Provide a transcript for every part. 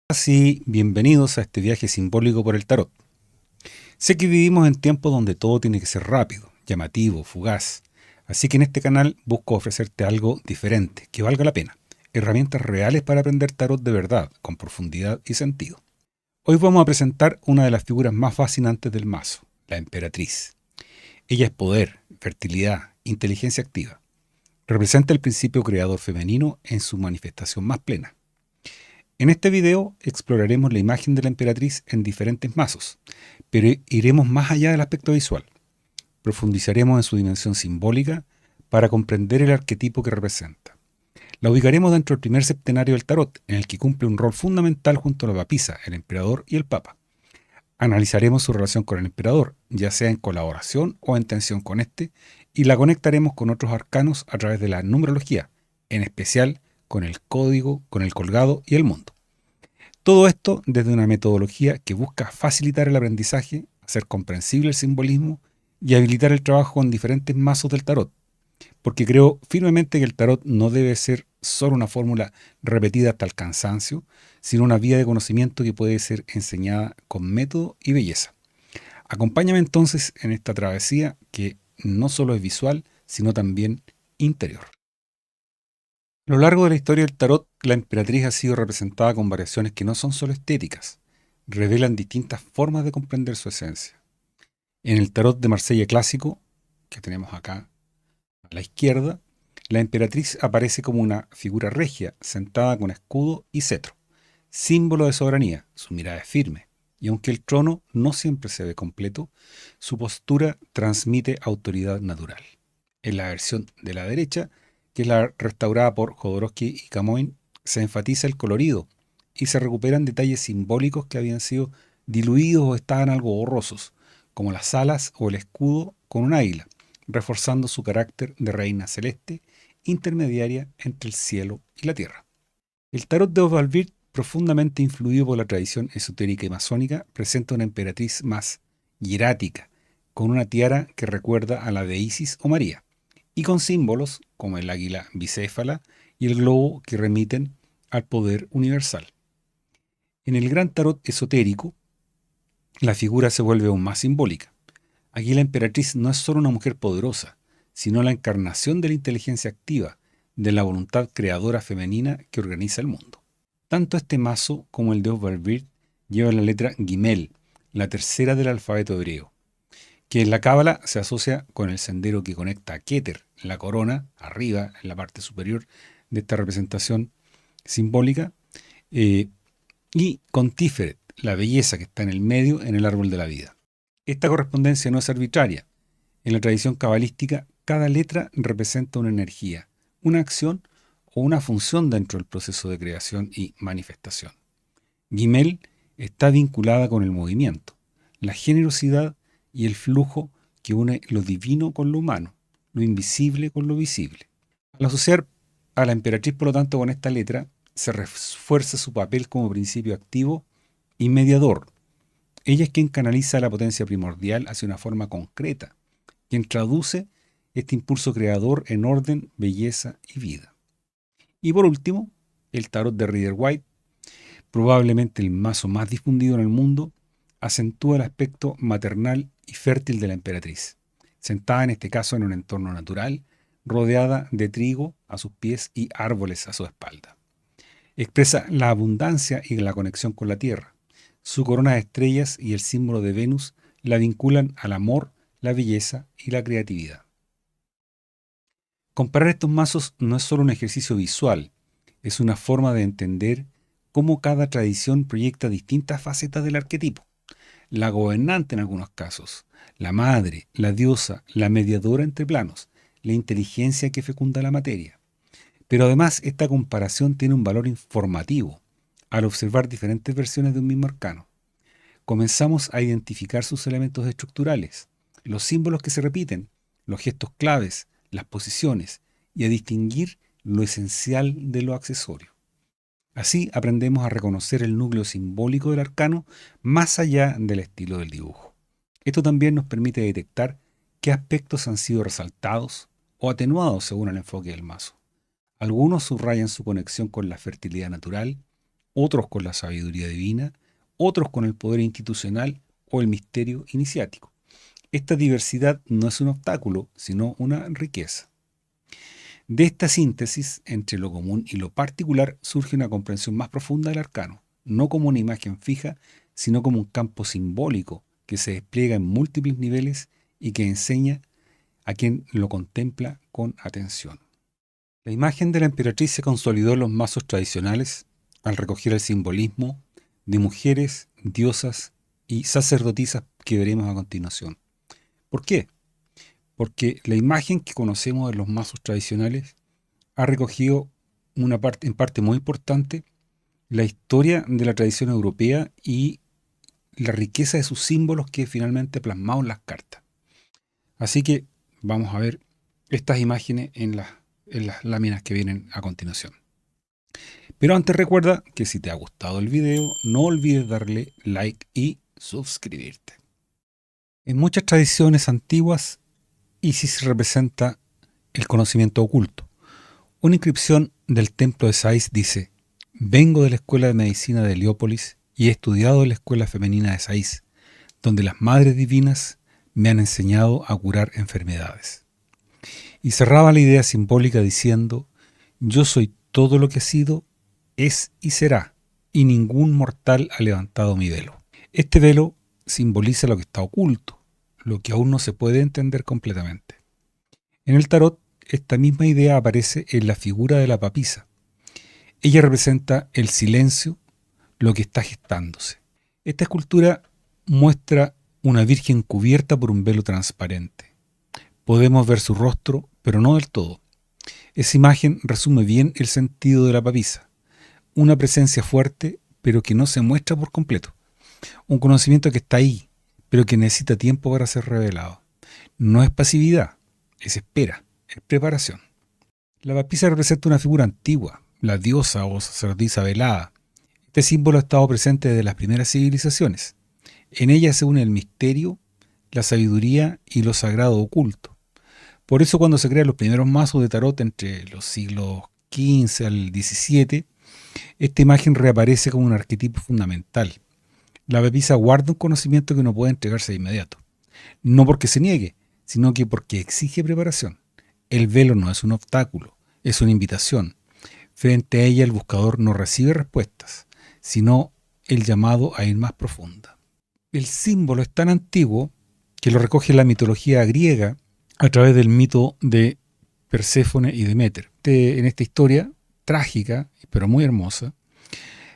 Así, bienvenidos a este viaje simbólico por el tarot. Sé que vivimos en tiempos donde todo tiene que ser rápido, llamativo, fugaz, así que en este canal busco ofrecerte algo diferente, que valga la pena, herramientas reales para aprender tarot de verdad, con profundidad y sentido. Hoy vamos a presentar una de las figuras más fascinantes del mazo, la emperatriz. Ella es poder, fertilidad, inteligencia activa. Representa el principio creador femenino en su manifestación más plena. En este video exploraremos la imagen de la emperatriz en diferentes mazos, pero iremos más allá del aspecto visual. Profundizaremos en su dimensión simbólica para comprender el arquetipo que representa. La ubicaremos dentro del primer septenario del tarot, en el que cumple un rol fundamental junto a la papisa, el emperador y el papa. Analizaremos su relación con el emperador, ya sea en colaboración o en tensión con este, y la conectaremos con otros arcanos a través de la numerología, en especial con el código, con el colgado y el mundo. Todo esto desde una metodología que busca facilitar el aprendizaje, hacer comprensible el simbolismo y habilitar el trabajo con diferentes mazos del tarot, porque creo firmemente que el tarot no debe ser solo una fórmula repetida hasta el cansancio, sino una vía de conocimiento que puede ser enseñada con método y belleza. Acompáñame entonces en esta travesía que no solo es visual, sino también interior. A lo largo de la historia del tarot, la emperatriz ha sido representada con variaciones que no son solo estéticas, revelan distintas formas de comprender su esencia. En el tarot de Marsella clásico, que tenemos acá a la izquierda, la emperatriz aparece como una figura regia sentada con escudo y cetro, símbolo de soberanía. Su mirada es firme, y aunque el trono no siempre se ve completo, su postura transmite autoridad natural. En la versión de la derecha, que es la restaurada por Jodorowsky y Camoin, se enfatiza el colorido y se recuperan detalles simbólicos que habían sido diluidos o estaban algo borrosos, como las alas o el escudo con un águila, reforzando su carácter de reina celeste, intermediaria entre el cielo y la tierra. El tarot de Oswald Wirth, profundamente influido por la tradición esotérica y masónica, presenta una emperatriz más hierática, con una tiara que recuerda a la de Isis o María, y con símbolos como el águila bicéfala y el globo que remiten al poder universal. En el gran tarot esotérico, la figura se vuelve aún más simbólica. Aquí la emperatriz no es solo una mujer poderosa, sino la encarnación de la inteligencia activa, de la voluntad creadora femenina que organiza el mundo. Tanto este mazo como el de Oswald Wirth llevan la letra Gimel, la tercera del alfabeto hebreo, que en la cábala se asocia con el sendero que conecta a Keter, la corona, arriba, en la parte superior de esta representación simbólica, eh, y con Tiferet, la belleza que está en el medio en el árbol de la vida. Esta correspondencia no es arbitraria. En la tradición cabalística, cada letra representa una energía, una acción o una función dentro del proceso de creación y manifestación. Gimel está vinculada con el movimiento, la generosidad y el flujo que une lo divino con lo humano, lo invisible con lo visible. Al asociar a la emperatriz, por lo tanto, con esta letra, se refuerza su papel como principio activo y mediador. Ella es quien canaliza la potencia primordial hacia una forma concreta, quien traduce este impulso creador en orden, belleza y vida. Y por último, el tarot de Rider-Waite, probablemente el mazo más difundido en el mundo, acentúa el aspecto maternal y fértil de la emperatriz, sentada en este caso en un entorno natural, rodeada de trigo a sus pies y árboles a su espalda. Expresa la abundancia y la conexión con la tierra. Su corona de estrellas y el símbolo de Venus la vinculan al amor, la belleza y la creatividad. Comparar estos mazos no es solo un ejercicio visual, es una forma de entender cómo cada tradición proyecta distintas facetas del arquetipo. La gobernante en algunos casos, la madre, la diosa, la mediadora entre planos, la inteligencia que fecunda la materia. Pero además esta comparación tiene un valor informativo al observar diferentes versiones de un mismo arcano. Comenzamos a identificar sus elementos estructurales, los símbolos que se repiten, los gestos claves, las posiciones, y a distinguir lo esencial de lo accesorio. Así aprendemos a reconocer el núcleo simbólico del arcano más allá del estilo del dibujo. Esto también nos permite detectar qué aspectos han sido resaltados o atenuados según el enfoque del mazo. Algunos subrayan su conexión con la fertilidad natural, otros con la sabiduría divina, otros con el poder institucional o el misterio iniciático. Esta diversidad no es un obstáculo, sino una riqueza. De esta síntesis entre lo común y lo particular surge una comprensión más profunda del arcano, no como una imagen fija, sino como un campo simbólico que se despliega en múltiples niveles y que enseña a quien lo contempla con atención. La imagen de la emperatriz se consolidó en los mazos tradicionales al recoger el simbolismo de mujeres, diosas y sacerdotisas que veremos a continuación. ¿Por qué? Porque la imagen que conocemos de los mazos tradicionales ha recogido en parte muy importante la historia de la tradición europea y la riqueza de sus símbolos que finalmente plasmaron en las cartas. Así que vamos a ver estas imágenes en las láminas que vienen a continuación. Pero antes recuerda que si te ha gustado el video, no olvides darle like y suscribirte. En muchas tradiciones antiguas, Isis representa el conocimiento oculto. Una inscripción del templo de Sais dice: vengo de la escuela de medicina de Heliópolis y he estudiado en la escuela femenina de Sais, donde las madres divinas me han enseñado a curar enfermedades. Y cerraba la idea simbólica diciendo: yo soy todo lo que he sido, es y será, y ningún mortal ha levantado mi velo. Este velo simboliza lo que está oculto, lo que aún no se puede entender completamente. En el tarot, esta misma idea aparece en la figura de la papisa. Ella representa el silencio, lo que está gestándose. Esta escultura muestra una virgen cubierta por un velo transparente. Podemos ver su rostro, pero no del todo. Esa imagen resume bien el sentido de la papisa. Una presencia fuerte, pero que no se muestra por completo. Un conocimiento que está ahí, pero que necesita tiempo para ser revelado. No es pasividad, es espera, es preparación. La papisa representa una figura antigua, la diosa o sacerdotisa velada. Este símbolo ha estado presente desde las primeras civilizaciones. En ella se une el misterio, la sabiduría y lo sagrado oculto. Por eso cuando se crean los primeros mazos de tarot entre los siglos XV al XVII, esta imagen reaparece como un arquetipo fundamental. La papisa guarda un conocimiento que no puede entregarse de inmediato. No porque se niegue, sino que porque exige preparación. El velo no es un obstáculo, es una invitación. Frente a ella el buscador no recibe respuestas, sino el llamado a ir más profunda. El símbolo es tan antiguo que lo recoge la mitología griega a través del mito de Perséfone y Deméter. En esta historia trágica, pero muy hermosa,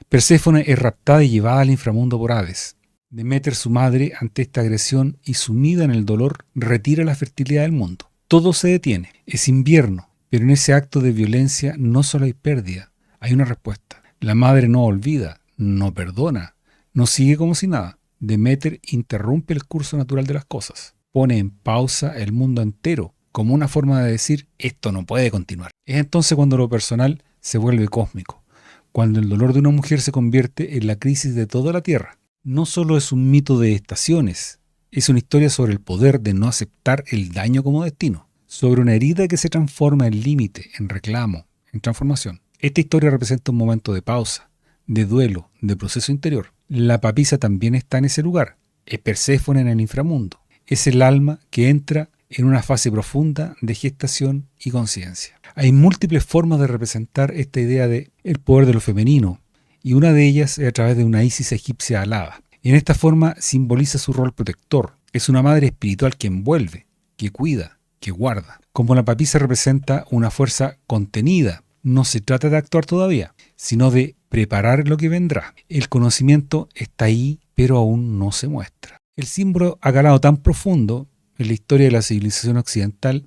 Perséfone es raptada y llevada al inframundo por Hades. Deméter, su madre, ante esta agresión y sumida en el dolor, retira la fertilidad del mundo. Todo se detiene. Es invierno, pero en ese acto de violencia no solo hay pérdida, hay una respuesta. La madre no olvida, no perdona, no sigue como si nada. Deméter interrumpe el curso natural de las cosas. Pone en pausa el mundo entero, como una forma de decir: esto no puede continuar. Es entonces cuando lo personal se vuelve cósmico, cuando el dolor de una mujer se convierte en la crisis de toda la tierra. No solo es un mito de estaciones, es una historia sobre el poder de no aceptar el daño como destino, sobre una herida que se transforma en límite, en reclamo, en transformación. Esta historia representa un momento de pausa, de duelo, de proceso interior. La papisa también está en ese lugar, es Perséfone en el inframundo, es el alma que entra en una fase profunda de gestación y conciencia. Hay múltiples formas de representar esta idea de el poder de lo femenino, y una de ellas es a través de una Isis egipcia alada. En esta forma simboliza su rol protector. Es una madre espiritual que envuelve, que cuida, que guarda. Como la papisa representa una fuerza contenida, no se trata de actuar todavía, sino de preparar lo que vendrá. El conocimiento está ahí, pero aún no se muestra. El símbolo ha calado tan profundo en la historia de la civilización occidental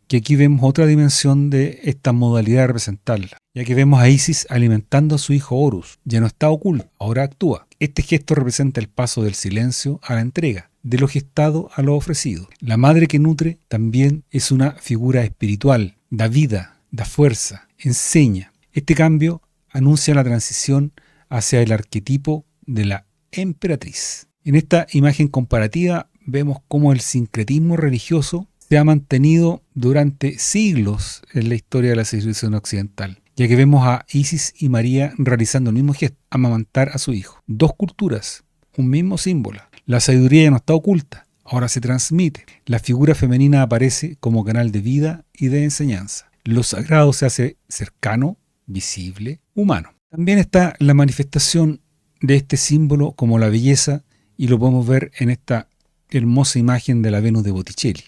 que aquí vemos otra dimensión de esta modalidad de representarla, ya que vemos a Isis alimentando a su hijo Horus. Ya no está oculto, ahora actúa. Este gesto representa el paso del silencio a la entrega, de lo gestado a lo ofrecido. La madre que nutre también es una figura espiritual, da vida, da fuerza, enseña. Este cambio anuncia la transición hacia el arquetipo de la emperatriz. En esta imagen comparativa vemos cómo el sincretismo religioso se ha mantenido durante siglos en la historia de la civilización occidental. ya que vemos a Isis y María realizando el mismo gesto, amamantar a su hijo. Dos culturas, un mismo símbolo. La sabiduría ya no está oculta, ahora se transmite. La figura femenina aparece como canal de vida y de enseñanza. Lo sagrado se hace cercano, visible, humano. También está la manifestación de este símbolo como la belleza, y lo podemos ver en esta hermosa imagen de la Venus de Botticelli,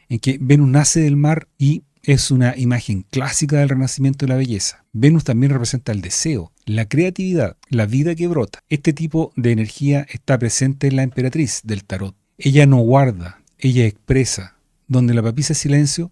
en que Venus nace del mar y es una imagen clásica del renacimiento de la belleza. Venus también representa el deseo, la creatividad, la vida que brota. Este tipo de energía está presente en la emperatriz del tarot. Ella no guarda, ella expresa. Donde la papisa es silencio,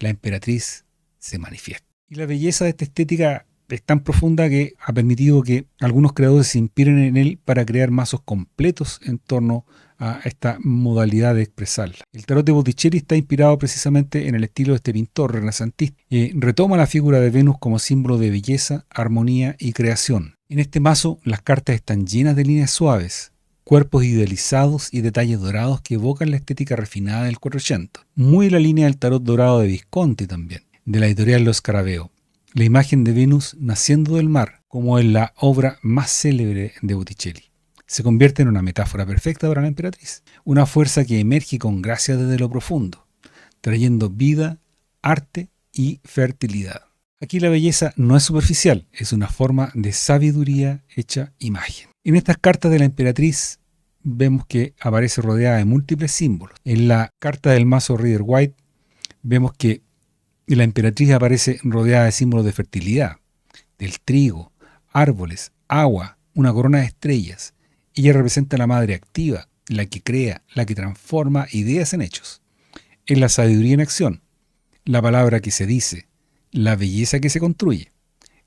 la emperatriz se manifiesta. Y la belleza de esta estética es tan profunda que ha permitido que algunos creadores se inspiren en él para crear mazos completos en torno a esta modalidad de expresarla. El tarot de Botticelli está inspirado precisamente en el estilo de este pintor renacentista. Retoma la figura de Venus como símbolo de belleza, armonía y creación. En este mazo las cartas están llenas de líneas suaves, cuerpos idealizados y detalles dorados que evocan la estética refinada del 480. Muy la línea del tarot dorado de Visconti también, de la editorial Lo Scarabeo. La imagen de Venus naciendo del mar, como en la obra más célebre de Botticelli, se convierte en una metáfora perfecta para la emperatriz, una fuerza que emerge con gracia desde lo profundo, trayendo vida, arte y fertilidad. Aquí la belleza no es superficial, es una forma de sabiduría hecha imagen. En estas cartas de la emperatriz vemos que aparece rodeada de múltiples símbolos. En la carta del mazo Rider-Waite vemos que la emperatriz aparece rodeada de símbolos de fertilidad, del trigo, árboles, agua, una corona de estrellas. Ella representa a la madre activa, la que crea, la que transforma ideas en hechos. Es la sabiduría en acción, la palabra que se dice, la belleza que se construye.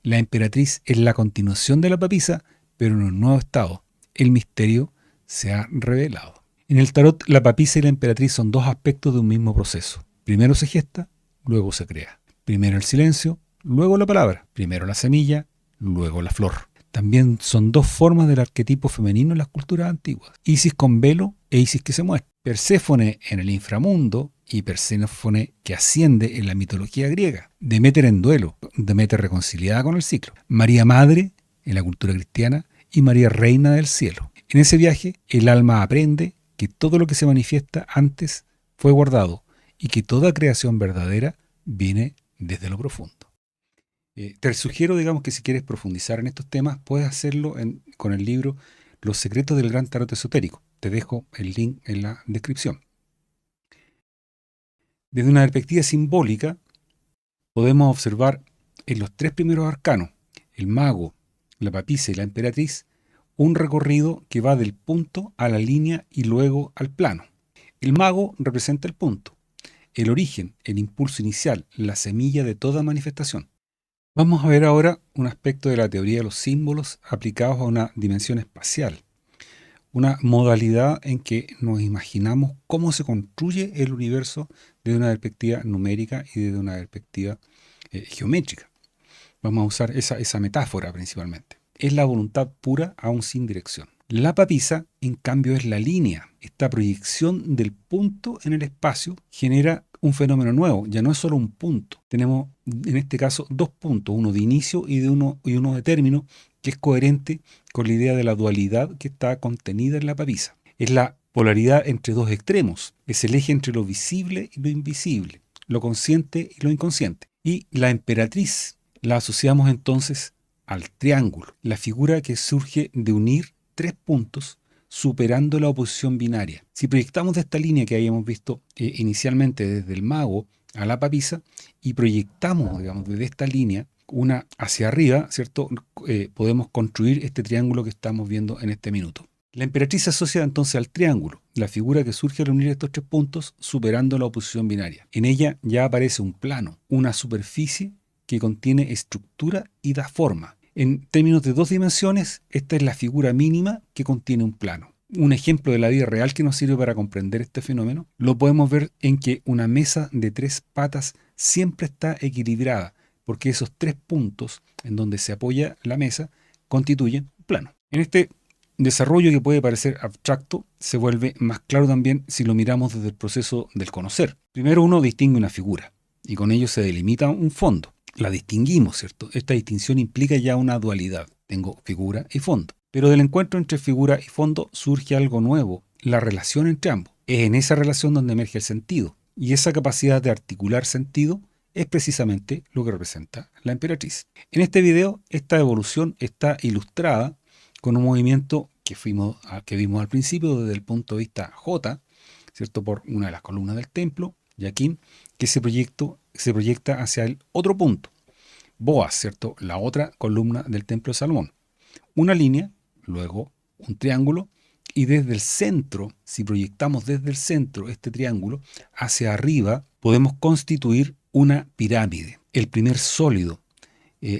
La emperatriz es la continuación de la papisa, pero en un nuevo estado. El misterio se ha revelado. En el tarot, la papisa y la emperatriz son dos aspectos de un mismo proceso. Primero se gesta, luego se crea. Primero el silencio, luego la palabra. Primero la semilla, luego la flor. También son dos formas del arquetipo femenino en las culturas antiguas. Isis con velo e Isis que se muestra. Perséfone en el inframundo y Perséfone que asciende en la mitología griega. Deméter en duelo, Deméter reconciliada con el ciclo. María Madre en la cultura cristiana y María Reina del cielo. En ese viaje el alma aprende que todo lo que se manifiesta antes fue guardado y que toda creación verdadera viene desde lo profundo. Te sugiero, digamos, que si quieres profundizar en estos temas, puedes hacerlo con el libro Los secretos del gran tarot esotérico. Te dejo el link en la descripción. Desde una perspectiva simbólica, podemos observar en los tres primeros arcanos, el mago, la papisa y la emperatriz, un recorrido que va del punto a la línea y luego al plano. El mago representa el punto, el origen, el impulso inicial, la semilla de toda manifestación. Vamos a ver ahora un aspecto de la teoría de los símbolos aplicados a una dimensión espacial, una modalidad en que nos imaginamos cómo se construye el universo desde una perspectiva numérica y desde una perspectiva geométrica. Vamos a usar esa metáfora principalmente. Es la voluntad pura aún sin dirección. La papisa, en cambio, es la línea. Esta proyección del punto en el espacio genera un fenómeno nuevo. Ya no es solo un punto. Tenemos, en este caso, dos puntos, uno de inicio y uno de término, que es coherente con la idea de la dualidad que está contenida en la papisa. Es la polaridad entre dos extremos. Es el eje entre lo visible y lo invisible, lo consciente y lo inconsciente. Y la emperatriz la asociamos entonces al triángulo, la figura que surge de unir tres puntos superando la oposición binaria. Si proyectamos de esta línea que habíamos visto inicialmente desde el mago a la papisa y proyectamos, digamos, desde esta línea una hacia arriba, ¿cierto? Podemos construir este triángulo que estamos viendo en este minuto. La emperatriz se asocia entonces al triángulo, la figura que surge al unir estos tres puntos superando la oposición binaria. En ella ya aparece un plano, una superficie que contiene estructura y da forma. En términos de dos dimensiones, esta es la figura mínima que contiene un plano. Un ejemplo de la vida real que nos sirve para comprender este fenómeno lo podemos ver en que una mesa de tres patas siempre está equilibrada, porque esos tres puntos en donde se apoya la mesa constituyen un plano. En este desarrollo que puede parecer abstracto, se vuelve más claro también si lo miramos desde el proceso del conocer. Primero uno distingue una figura. y con ello se delimita un fondo. La distinguimos, ¿cierto? Esta distinción implica ya una dualidad. Tengo figura y fondo. Pero del encuentro entre figura y fondo surge algo nuevo, la relación entre ambos. Es en esa relación donde emerge el sentido. Y esa capacidad de articular sentido es precisamente lo que representa la emperatriz. En este video, esta evolución está ilustrada con un movimiento que vimos al principio desde el punto de vista J, ¿cierto? Por una de las columnas del templo, Yaquín, que se proyecta hacia el otro punto, Boaz, ¿cierto? La otra columna del templo de Salomón. Una línea, luego un triángulo, y desde el centro, si proyectamos desde el centro este triángulo, hacia arriba podemos constituir una pirámide, el primer sólido.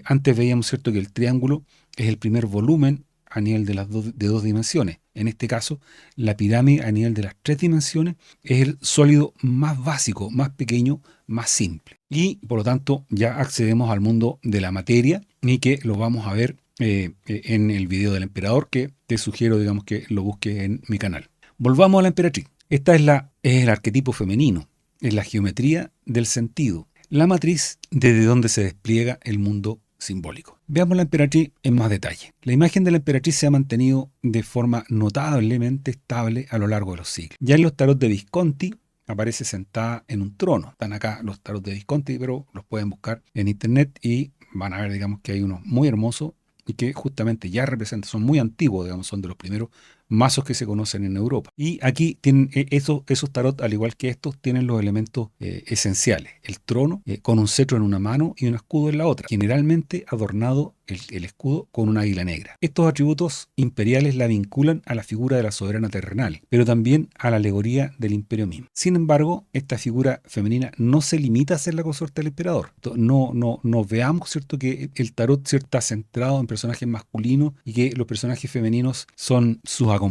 Antes veíamos, ¿cierto?, que el triángulo es el primer volumen a nivel de dos dimensiones. En este caso, la pirámide a nivel de las 3 dimensiones es el sólido más básico, más pequeño, más simple. Y por lo tanto ya accedemos al mundo de la materia y que lo vamos a ver en el video del emperador, que te sugiero, digamos, que lo busques en mi canal. Volvamos a la emperatriz. Esta es el arquetipo femenino, es la geometría del sentido, la matriz desde donde se despliega el mundo simbólico. Veamos la emperatriz en más detalle. La imagen de la emperatriz se ha mantenido de forma notablemente estable a lo largo de los siglos. Ya en los tarot de Visconti aparece sentada en un trono. Están acá los tarot de Visconti, pero los pueden buscar en internet y van a ver, digamos, que hay unos muy hermosos y que justamente ya representan, son muy antiguos, digamos, son de los primeros mazos que se conocen en Europa. Y aquí tienen esos tarot, al igual que estos, tienen los elementos esenciales. El trono con un cetro en una mano y un escudo en la otra, generalmente adornado el escudo con una águila negra. Estos atributos imperiales la vinculan a la figura de la soberana terrenal, pero también a la alegoría del imperio mismo. Sin embargo, esta figura femenina no se limita a ser la consorte del emperador. No veamos, ¿cierto?, que el tarot, ¿cierto?, está centrado en personajes masculinos y que los personajes femeninos son sus acompañantes.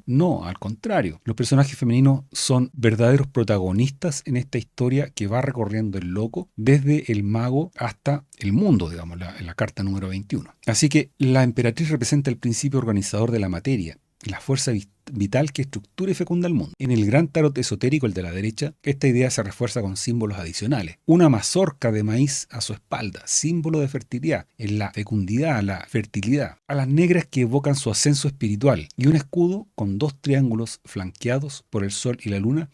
No, al contrario. Los personajes femeninos son verdaderos protagonistas en esta historia que va recorriendo el loco desde el mago hasta el mundo, digamos, la carta número 21. Así que la emperatriz representa el principio organizador de la materia, la fuerza vital que estructura y fecunda el mundo. En el gran tarot esotérico, el de la derecha, esta idea se refuerza con símbolos adicionales. Una mazorca de maíz a su espalda, símbolo de fertilidad, en la fecundidad, la fertilidad. A las negras que evocan su ascenso espiritual. Y un escudo con 2 triángulos flanqueados por el sol y la luna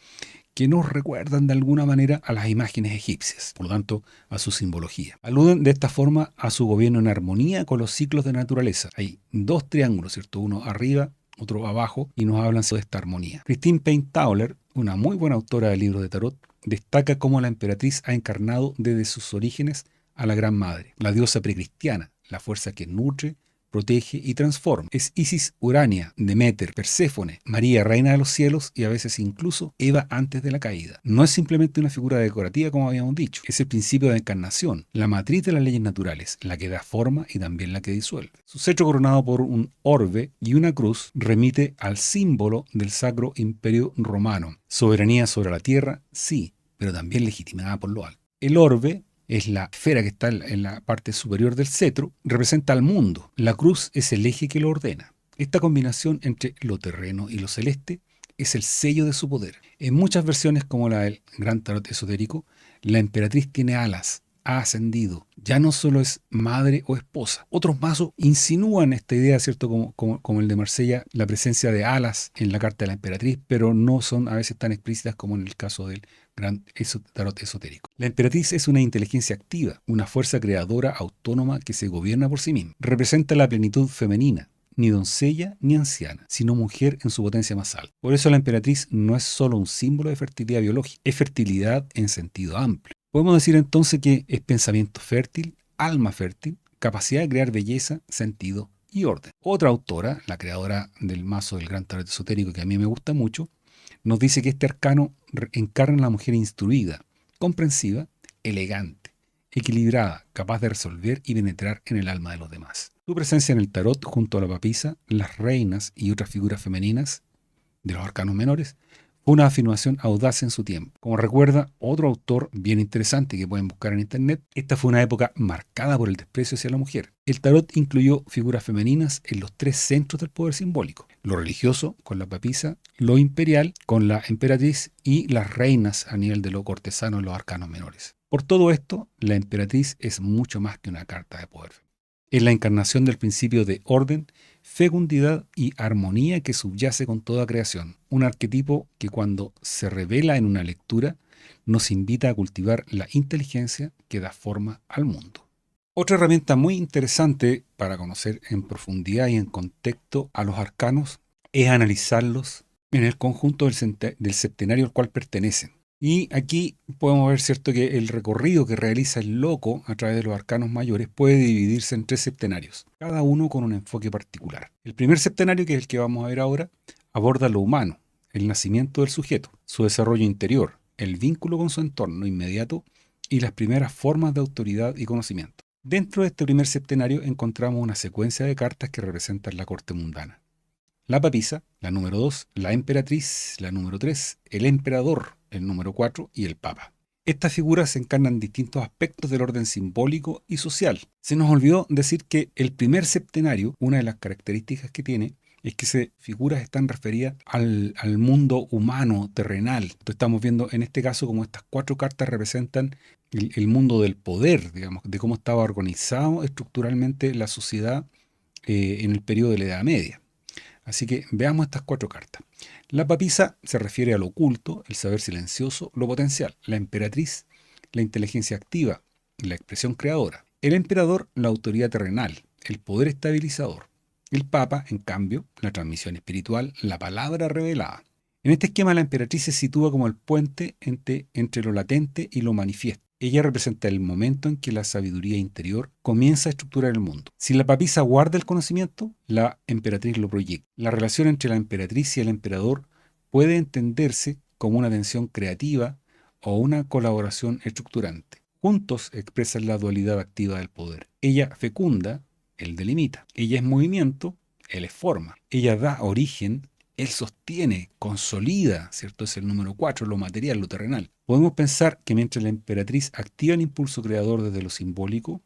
que nos recuerdan de alguna manera a las imágenes egipcias, por lo tanto a su simbología. Aluden de esta forma a su gobierno en armonía con los ciclos de naturaleza. Hay 2 triángulos, ¿cierto? Uno arriba, otro abajo, y nos hablan de esta armonía. Christine Payne Tauler, una muy buena autora de libros de tarot, destaca cómo la emperatriz ha encarnado desde sus orígenes a la Gran Madre, la diosa precristiana, la fuerza que nutre, protege y transforma. Es Isis, Urania, Deméter, Perséfone, María, reina de los cielos y a veces incluso Eva antes de la caída. No es simplemente una figura decorativa como habíamos dicho, es el principio de encarnación, la matriz de las leyes naturales, la que da forma y también la que disuelve. Su cetro coronado por un orbe y una cruz remite al símbolo del Sacro Imperio Romano. Soberanía sobre la tierra, sí, pero también legitimada por lo alto. El orbe es la esfera que está en la parte superior del cetro, representa al mundo. La cruz es el eje que lo ordena. Esta combinación entre lo terreno y lo celeste es el sello de su poder. En muchas versiones, como la del Gran Tarot Esotérico, la emperatriz tiene alas, ha ascendido. Ya no solo es madre o esposa. Otros mazos insinúan esta idea, ¿cierto? Como el de Marsella, la presencia de alas en la carta de la emperatriz, pero no son a veces tan explícitas como en el caso del Gran Tarot Esotérico. La emperatriz es una inteligencia activa, una fuerza creadora autónoma que se gobierna por sí misma. Representa la plenitud femenina, ni doncella ni anciana, sino mujer en su potencia más alta. Por eso la emperatriz no es solo un símbolo de fertilidad biológica, es fertilidad en sentido amplio. Podemos decir entonces que es pensamiento fértil, alma fértil, capacidad de crear belleza, sentido y orden. Otra autora, la creadora del mazo del Gran Tarot Esotérico, que a mí me gusta mucho, nos dice que este arcano encarna a la mujer instruida, comprensiva, elegante, equilibrada, capaz de resolver y penetrar en el alma de los demás. Su presencia en el tarot, junto a la papisa, las reinas y otras figuras femeninas de los arcanos menores, fue una afirmación audaz en su tiempo. Como recuerda otro autor bien interesante que pueden buscar en internet, esta fue una época marcada por el desprecio hacia la mujer. El tarot incluyó figuras femeninas en los 3 centros del poder simbólico: lo religioso con la papisa, lo imperial con la emperatriz y las reinas a nivel de lo cortesano en los arcanos menores. Por todo esto, la emperatriz es mucho más que una carta de poder. Es la encarnación del principio de orden, fecundidad y armonía que subyace con toda creación. Un arquetipo que cuando se revela en una lectura nos invita a cultivar la inteligencia que da forma al mundo. Otra herramienta muy interesante para conocer en profundidad y en contexto a los arcanos es analizarlos en el conjunto del septenario al cual pertenecen. Y aquí podemos ver, ¿cierto?, que el recorrido que realiza el loco a través de los arcanos mayores puede dividirse en 3 septenarios, cada uno con un enfoque particular. El primer septenario, que es el que vamos a ver ahora, aborda lo humano, el nacimiento del sujeto, su desarrollo interior, el vínculo con su entorno inmediato y las primeras formas de autoridad y conocimiento. Dentro de este primer septenario encontramos una secuencia de cartas que representan la corte mundana. La papisa, la número 2, la emperatriz, la número 3, el emperador, el número 4 y el papa. Estas figuras encarnan distintos aspectos del orden simbólico y social. Se nos olvidó decir que el primer septenario, una de las características que tiene, es que esas figuras están referidas al mundo humano, terrenal. Entonces estamos viendo en este caso como estas 4 cartas representan el mundo del poder, digamos, de cómo estaba organizado estructuralmente la sociedad en el periodo de la Edad Media. Así que veamos estas 4 cartas. La papisa se refiere al oculto, el saber silencioso, lo potencial. La emperatriz, la inteligencia activa, la expresión creadora. El emperador, la autoridad terrenal, el poder estabilizador. El papa, en cambio, la transmisión espiritual, la palabra revelada. En este esquema, la emperatriz se sitúa como el puente entre lo latente y lo manifiesto. Ella representa el momento en que la sabiduría interior comienza a estructurar el mundo. Si la papisa guarda el conocimiento, la emperatriz lo proyecta. La relación entre la emperatriz y el emperador puede entenderse como una tensión creativa o una colaboración estructurante. Juntos expresan la dualidad activa del poder. Ella fecunda, él delimita. Ella es movimiento, él es forma. Ella da origen, él sostiene, consolida, ¿cierto? Es el número 4, lo material, lo terrenal. Podemos pensar que mientras la emperatriz activa el impulso creador desde lo simbólico,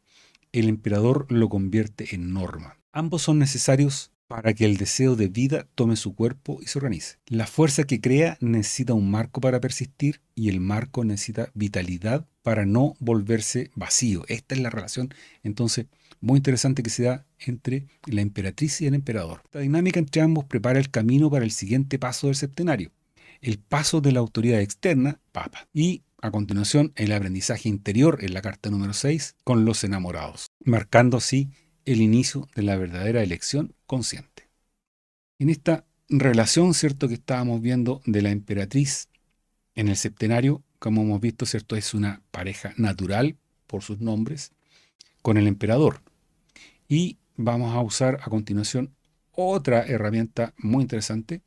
el emperador lo convierte en norma. Ambos son necesarios para que el deseo de vida tome su cuerpo y se organice. La fuerza que crea necesita un marco para persistir y el marco necesita vitalidad para no volverse vacío. Esta es la relación, entonces, muy interesante que se da entre la emperatriz y el emperador. Esta dinámica entre ambos prepara el camino para el siguiente paso del septenario, el paso de la autoridad externa, papa, y a continuación el aprendizaje interior en la carta número 6 con los enamorados, marcando así el inicio de la verdadera elección consciente. En esta relación, ¿cierto?, que estábamos viendo de la emperatriz en el septenario, como hemos visto, ¿cierto?, es una pareja natural por sus nombres con el emperador. Y vamos a usar a continuación otra herramienta muy interesante,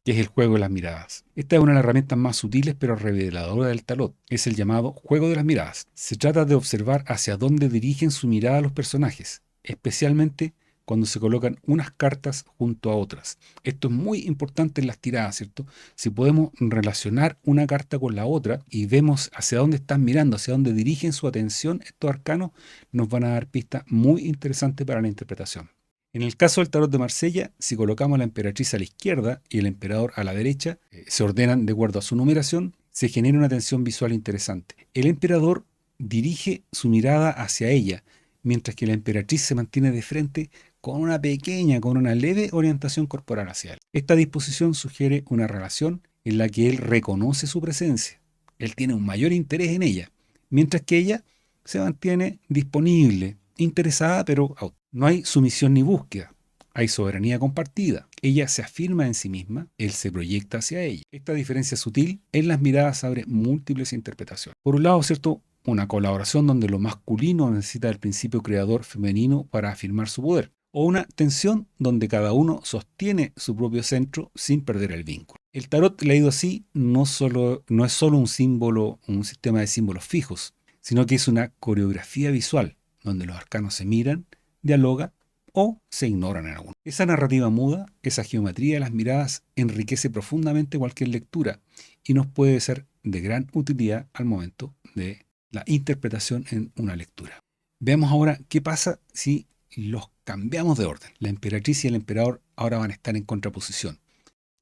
que es el juego de las miradas. Esta es una de las herramientas más sutiles pero reveladoras del tarot. Es el llamado juego de las miradas. Se trata de observar hacia dónde dirigen su mirada los personajes, especialmente cuando se colocan unas cartas junto a otras. Esto es muy importante en las tiradas, ¿cierto? Si podemos relacionar una carta con la otra y vemos hacia dónde están mirando, hacia dónde dirigen su atención estos arcanos, nos van a dar pistas muy interesantes para la interpretación. En el caso del tarot de Marsella, si colocamos a la emperatriz a la izquierda y el emperador a la derecha, se ordenan de acuerdo a su numeración, se genera una tensión visual interesante. El emperador dirige su mirada hacia ella, mientras que la emperatriz se mantiene de frente con una leve orientación corporal hacia él. Esta disposición sugiere una relación en la que él reconoce su presencia. Él tiene un mayor interés en ella, mientras que ella se mantiene disponible, interesada, pero no hay sumisión ni búsqueda. Hay soberanía compartida. Ella se afirma en sí misma, él se proyecta hacia ella. Esta diferencia sutil en las miradas abre múltiples interpretaciones. Por un lado, ¿cierto?, una colaboración donde lo masculino necesita el principio creador femenino para afirmar su poder. O una tensión donde cada uno sostiene su propio centro sin perder el vínculo. El tarot leído así no es solo un símbolo, un sistema de símbolos fijos, sino que es una coreografía visual, donde los arcanos se miran, dialogan o se ignoran en alguno. Esa narrativa muda, esa geometría de las miradas, enriquece profundamente cualquier lectura y nos puede ser de gran utilidad al momento de la interpretación en una lectura. Veamos ahora qué pasa si los cambiamos de orden. La emperatriz y el emperador ahora van a estar en contraposición.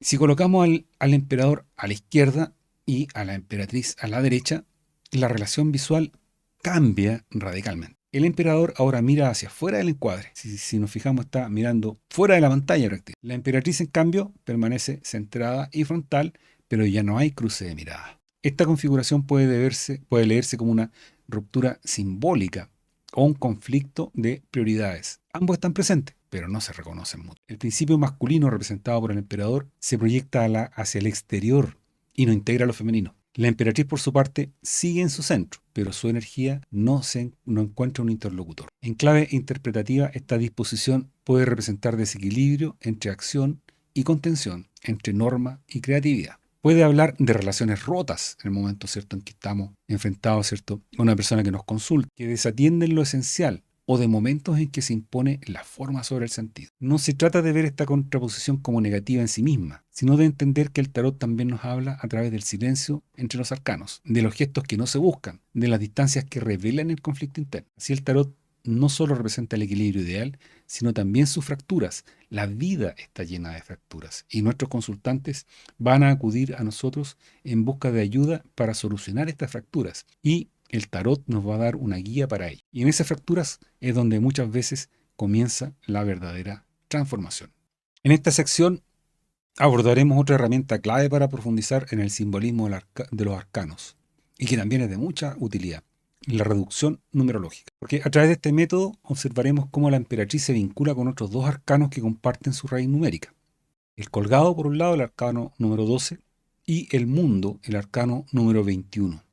Si colocamos al emperador a la izquierda y a la emperatriz a la derecha, la relación visual cambia radicalmente. El emperador ahora mira hacia afuera del encuadre. Si nos fijamos, está mirando fuera de la pantalla prácticamente. La emperatriz, en cambio, permanece centrada y frontal, pero ya no hay cruce de mirada. Esta configuración puede leerse como una ruptura simbólica o un conflicto de prioridades. Ambos están presentes, pero no se reconocen mucho. El principio masculino representado por el emperador se proyecta hacia el exterior y no integra lo femenino. La emperatriz, por su parte, sigue en su centro, pero su energía no encuentra un interlocutor. En clave interpretativa, esta disposición puede representar desequilibrio entre acción y contención, entre norma y creatividad. Puede hablar de relaciones rotas en el momento, ¿cierto?, en que estamos enfrentados, ¿cierto?, a una persona que nos consulta, que desatienden lo esencial, o de momentos en que se impone la forma sobre el sentido. No se trata de ver esta contraposición como negativa en sí misma, sino de entender que el tarot también nos habla a través del silencio entre los arcanos, de los gestos que no se buscan, de las distancias que revelan el conflicto interno. Así el tarot no solo representa el equilibrio ideal, sino también sus fracturas. La vida está llena de fracturas y nuestros consultantes van a acudir a nosotros en busca de ayuda para solucionar estas fracturas, y el tarot nos va a dar una guía para ello. Y en esas fracturas es donde muchas veces comienza la verdadera transformación. En esta sección abordaremos otra herramienta clave para profundizar en el simbolismo de los arcanos, y que también es de mucha utilidad: la reducción numerológica. Porque a través de este método observaremos cómo la emperatriz se vincula con otros dos arcanos que comparten su raíz numérica. El colgado, por un lado, el arcano número 12, y el mundo, el arcano número 21.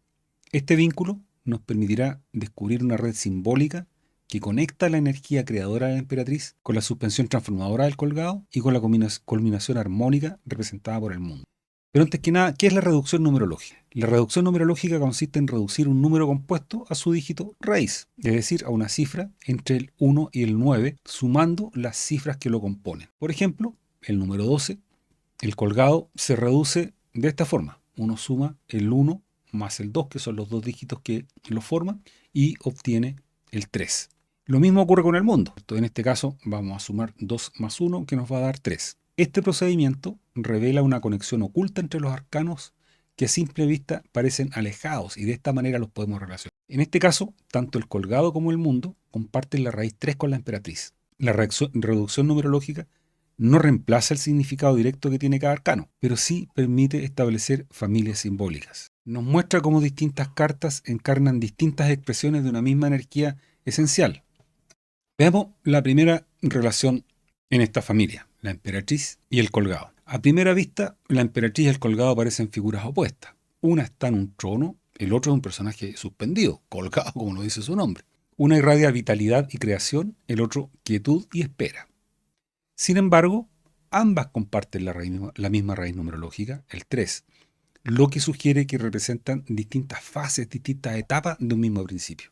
Este vínculo nos permitirá descubrir una red simbólica que conecta la energía creadora de la emperatriz con la suspensión transformadora del colgado y con la culminación armónica representada por el mundo. Pero antes que nada, ¿qué es la reducción numerológica? La reducción numerológica consiste en reducir un número compuesto a su dígito raíz, es decir, a una cifra entre el 1 y el 9, sumando las cifras que lo componen. Por ejemplo, el número 12, el colgado, se reduce de esta forma. Uno suma el 1 más el 2, que son los dos dígitos que lo forman, y obtiene el 3. Lo mismo ocurre con el mundo. En este caso vamos a sumar 2 más 1, que nos va a dar 3. Este procedimiento revela una conexión oculta entre los arcanos que a simple vista parecen alejados, y de esta manera los podemos relacionar. En este caso, tanto el colgado como el mundo comparten la raíz 3 con la emperatriz. La reducción numerológica no reemplaza el significado directo que tiene cada arcano, pero sí permite establecer familias simbólicas. Nos muestra cómo distintas cartas encarnan distintas expresiones de una misma energía esencial. Veamos la primera relación en esta familia: la emperatriz y el colgado. A primera vista, la emperatriz y el colgado parecen figuras opuestas. Una está en un trono, el otro es un personaje suspendido, colgado como lo dice su nombre. Una irradia vitalidad y creación, el otro quietud y espera. Sin embargo, ambas comparten la misma raíz numerológica, el 3, lo que sugiere que representan distintas fases, distintas etapas de un mismo principio.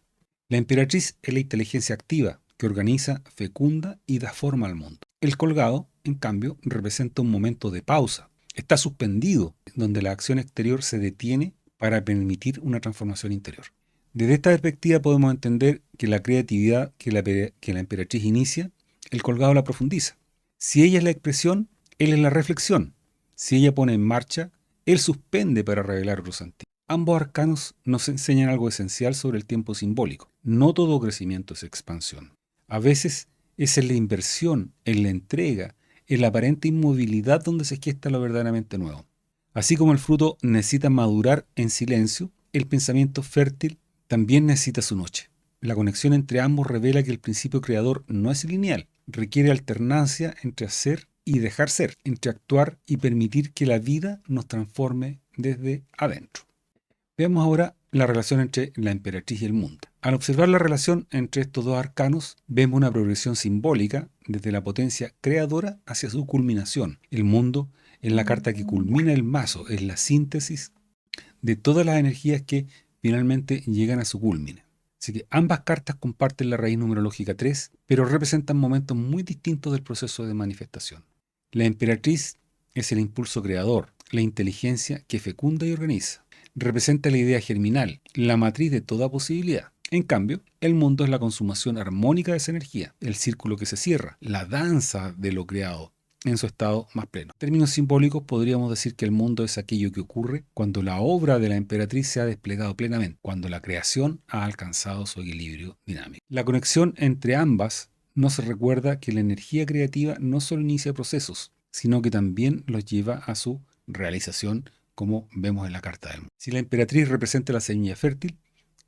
La emperatriz es la inteligencia activa, que organiza, fecunda y da forma al mundo. El colgado, en cambio, representa un momento de pausa. Está suspendido, donde la acción exterior se detiene para permitir una transformación interior. Desde esta perspectiva podemos entender que la creatividad que la emperatriz inicia, el colgado la profundiza. Si ella es la expresión, él es la reflexión. Si ella pone en marcha, él suspende para revelar otro sentido. Ambos arcanos nos enseñan algo esencial sobre el tiempo simbólico. No todo crecimiento es expansión. A veces es en la inversión, en la entrega, en la aparente inmovilidad donde se gesta lo verdaderamente nuevo. Así como el fruto necesita madurar en silencio, el pensamiento fértil también necesita su noche. La conexión entre ambos revela que el principio creador no es lineal. Requiere alternancia entre hacer y dejar ser, entre actuar y permitir que la vida nos transforme desde adentro. Veamos ahora la relación entre la emperatriz y el mundo. Al observar la relación entre estos dos arcanos, vemos una progresión simbólica desde la potencia creadora hacia su culminación. El mundo es la carta que culmina el mazo, es la síntesis de todas las energías que finalmente llegan a su culmine. Así que ambas cartas comparten la raíz numerológica 3, pero representan momentos muy distintos del proceso de manifestación. La emperatriz es el impulso creador, la inteligencia que fecunda y organiza. Representa la idea germinal, la matriz de toda posibilidad. En cambio, el mundo es la consumación armónica de esa energía, el círculo que se cierra, la danza de lo creado, en su estado más pleno. En términos simbólicos, podríamos decir que el mundo es aquello que ocurre cuando la obra de la emperatriz se ha desplegado plenamente, cuando la creación ha alcanzado su equilibrio dinámico. La conexión entre ambas nos recuerda que la energía creativa no solo inicia procesos, sino que también los lleva a su realización, como vemos en la carta del mundo. Si la emperatriz representa la semilla fértil,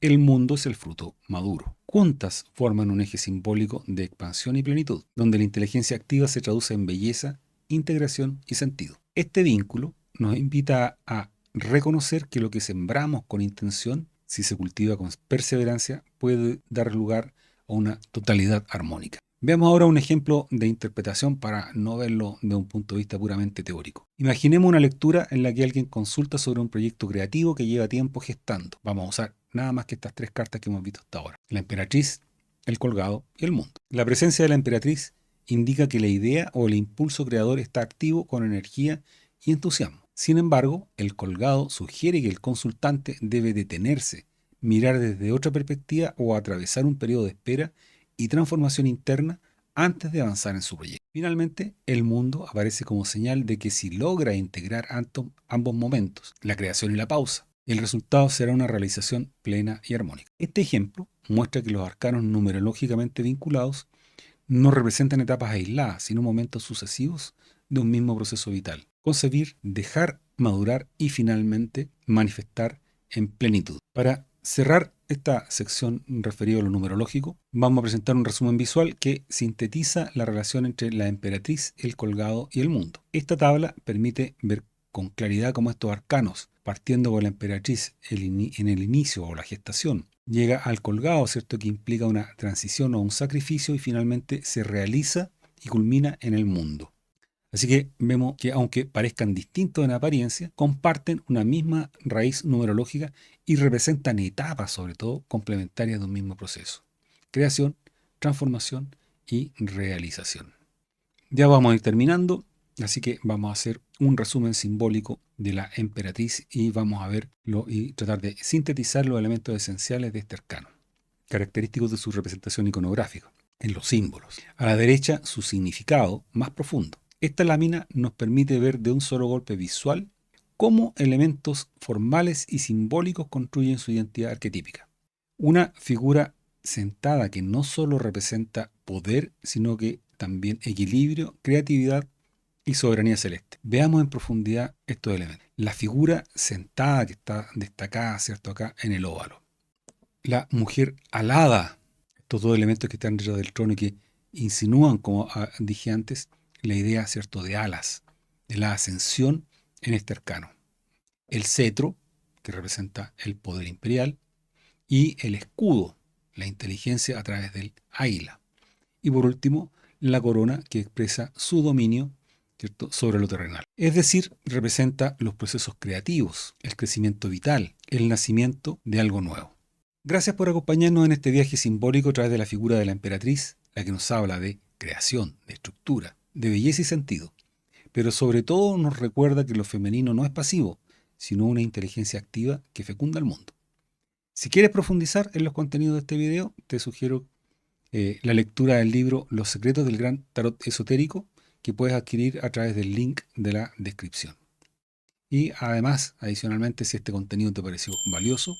el mundo es el fruto maduro. Juntas forman un eje simbólico de expansión y plenitud, donde la inteligencia activa se traduce en belleza, integración y sentido. Este vínculo nos invita a reconocer que lo que sembramos con intención, si se cultiva con perseverancia, puede dar lugar a una totalidad armónica. Veamos ahora un ejemplo de interpretación para no verlo de un punto de vista puramente teórico. Imaginemos una lectura en la que alguien consulta sobre un proyecto creativo que lleva tiempo gestando. Vamos a usar nada más que estas tres cartas que hemos visto hasta ahora: la emperatriz, el colgado y el mundo. La presencia de la emperatriz indica que la idea o el impulso creador está activo con energía y entusiasmo. Sin embargo, el colgado sugiere que el consultante debe detenerse, mirar desde otra perspectiva o atravesar un periodo de espera y transformación interna antes de avanzar en su proyecto. Finalmente, el mundo aparece como señal de que si logra integrar ambos momentos, la creación y la pausa, el resultado será una realización plena y armónica. Este ejemplo muestra que los arcanos numerológicamente vinculados no representan etapas aisladas, sino momentos sucesivos de un mismo proceso vital. Concebir, dejar madurar y finalmente manifestar en plenitud. Para cerrar esta sección referida a lo numerológico, vamos a presentar un resumen visual que sintetiza la relación entre la emperatriz, el colgado y el mundo. Esta tabla permite ver con claridad cómo estos arcanos, partiendo con la emperatriz en el inicio o la gestación, llega al colgado, ¿cierto?, que implica una transición o un sacrificio y finalmente se realiza y culmina en el mundo. Así que vemos que aunque parezcan distintos en apariencia, comparten una misma raíz numerológica y representan etapas, sobre todo, complementarias de un mismo proceso: creación, transformación y realización. Ya vamos a ir terminando, así que vamos a hacer un resumen simbólico de la emperatriz y vamos a verlo y tratar de sintetizar los elementos esenciales de este arcano, característicos de su representación iconográfica, en los símbolos. A la derecha, su significado más profundo. Esta lámina nos permite ver de un solo golpe visual cómo elementos formales y simbólicos construyen su identidad arquetípica. Una figura sentada que no solo representa poder, sino que también equilibrio, creatividad y soberanía celeste. Veamos en profundidad estos elementos. La figura sentada que está destacada, ¿cierto?, acá en el óvalo. La mujer alada, estos dos elementos que están detrás del trono y que insinúan, como dije antes, la idea, ¿cierto?, de alas, de la ascensión en este arcano. El cetro, que representa el poder imperial, y el escudo, la inteligencia a través del águila. Y por último, la corona, que expresa su dominio, ¿cierto?, sobre lo terrenal. Es decir, representa los procesos creativos, el crecimiento vital, el nacimiento de algo nuevo. Gracias por acompañarnos en este viaje simbólico a través de la figura de la emperatriz, la que nos habla de creación, de estructura, de belleza y sentido. Pero sobre todo nos recuerda que lo femenino no es pasivo, sino una inteligencia activa que fecunda el mundo. Si quieres profundizar en los contenidos de este video, te sugiero la lectura del libro Los secretos del gran tarot esotérico, que puedes adquirir a través del link de la descripción. Y además, adicionalmente, si este contenido te pareció valioso,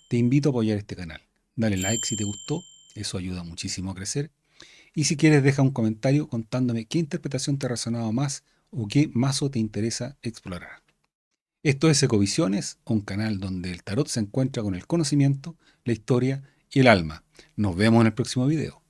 te invito a apoyar este canal. Dale like si te gustó, eso ayuda muchísimo a crecer. Y si quieres, deja un comentario contándome qué interpretación te ha resonado más o qué mazo te interesa explorar. Esto es Ecovisiones, un canal donde el tarot se encuentra con el conocimiento, la historia y el alma. Nos vemos en el próximo video.